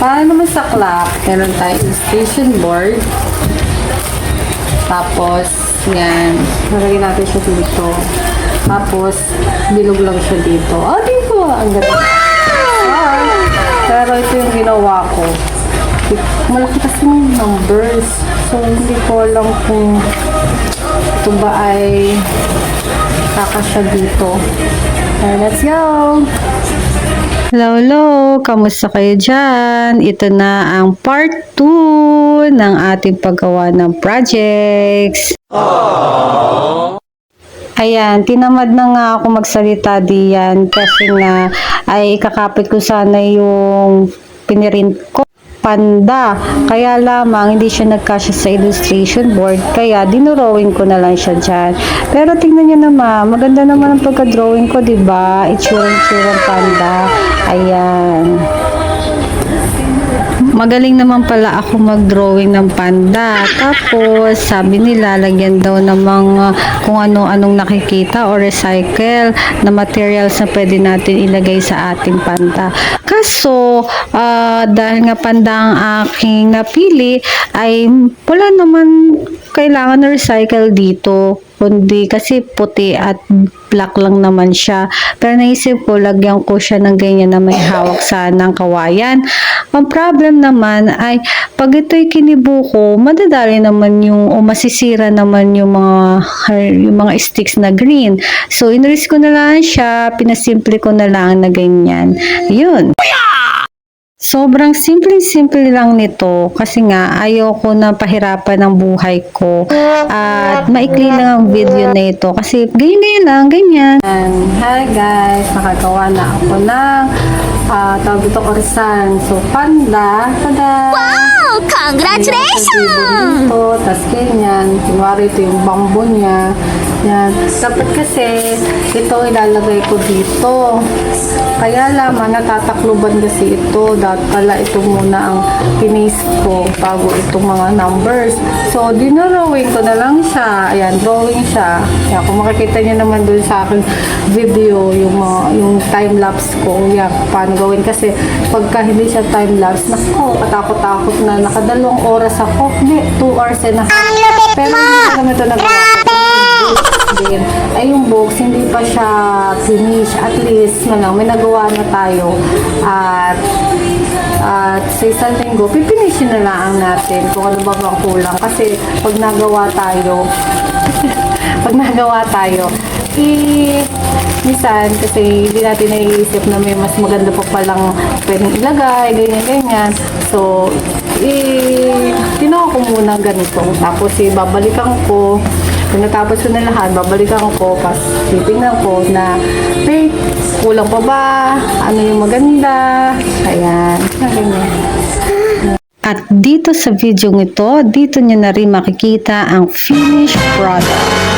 Para naman sa clock, meron tayong station board. Tapos, yan. Nalagyan natin siya dito. Tapos, bilog lang siya dito. Oh, dito! Ang ganda. Pero ito yung ginawa ko. Malaki kasi yung numbers. So, hindi ko alam kung ito ba ay kakasya dito. Okay, let's go! Hello, kamusta kayo dyan? Ito na ang part 2 ng ating paggawa ng projects. Aww. Ayan, tinamad na nga ako magsalita diyan kasi nga ay kakapit ko sana yung pinirint ko. Panda. Kaya lamang hindi siya nagkasya sa illustration board. Kaya dinrawing ko na lang siya dyan. Pero tingnan nyo naman. Maganda naman ang pagka-drawing ko, diba? Itsurang-tsurang panda. Ayan. Magaling naman pala ako mag-drawing ng panda. Tapos, sabi nila, lagyan daw ng mga kung ano-anong nakikita o recycle na materials na pwede natin ilagay sa ating panda. Kaso, dahil nga panda ang aking napili, ay wala naman kailangan na recycle dito. Kundi kasi puti at black lang naman siya. Pero naisip ko, lagyan ko siya ng ganyan na may hawak sana ng kawayan. Ang problem naman ay pag ito'y kinibuko, madadali naman o masisira naman yung mga sticks na green. So, inris ko na lang siya, pinasimple ko na lang na ganyan. Yun. Sobrang simple lang nito kasi nga ayoko na pahirapan ng buhay ko at maikli lang ang video na ito kasi ganyan lang, ganyan. Hi guys, nakagawa na ako ng tawag ito orsan. So, panda. Tada! Wow! Congratulations! Tapos ganyan. Kunwari ito yung bamboo niya. Yan. Dapat kasi ito ilalagay ko dito. Kaya lamang natatakluban kasi ito. Dapat pala ito muna ang pinis ko bago itong mga numbers. So, dinrawing ko na lang siya. Ayan, drawing siya. Kaya kung makikita niyo naman dun sa aking video, yung time-lapse ko. Yan, paano gawin. Kasi pagka hindi siya time-lapse, naku, katakot-takot na. Nakadalawang oras ako. Hindi, 2 hours and a half. Pero hindi naman ito nagawa ko. Ay yung box hindi pa siya finish, at least na lang may nagawa na tayo at sa isang linggo pipinishin na lang natin kung ano ba bang kulang kasi pag nagawa tayo minsan kasi hindi natin naiisip na may mas maganda pa palang pwedeng ilagay, ganyan so tinawa ko muna ganito tapos babalikan ko. Kung natapos ko na lahat, babalikan ko, pas titignan ko na, hey, kulang pa ba? Ano yung maganda? Ayan. At dito sa video ito, dito nyo na rin makikita ang finished product.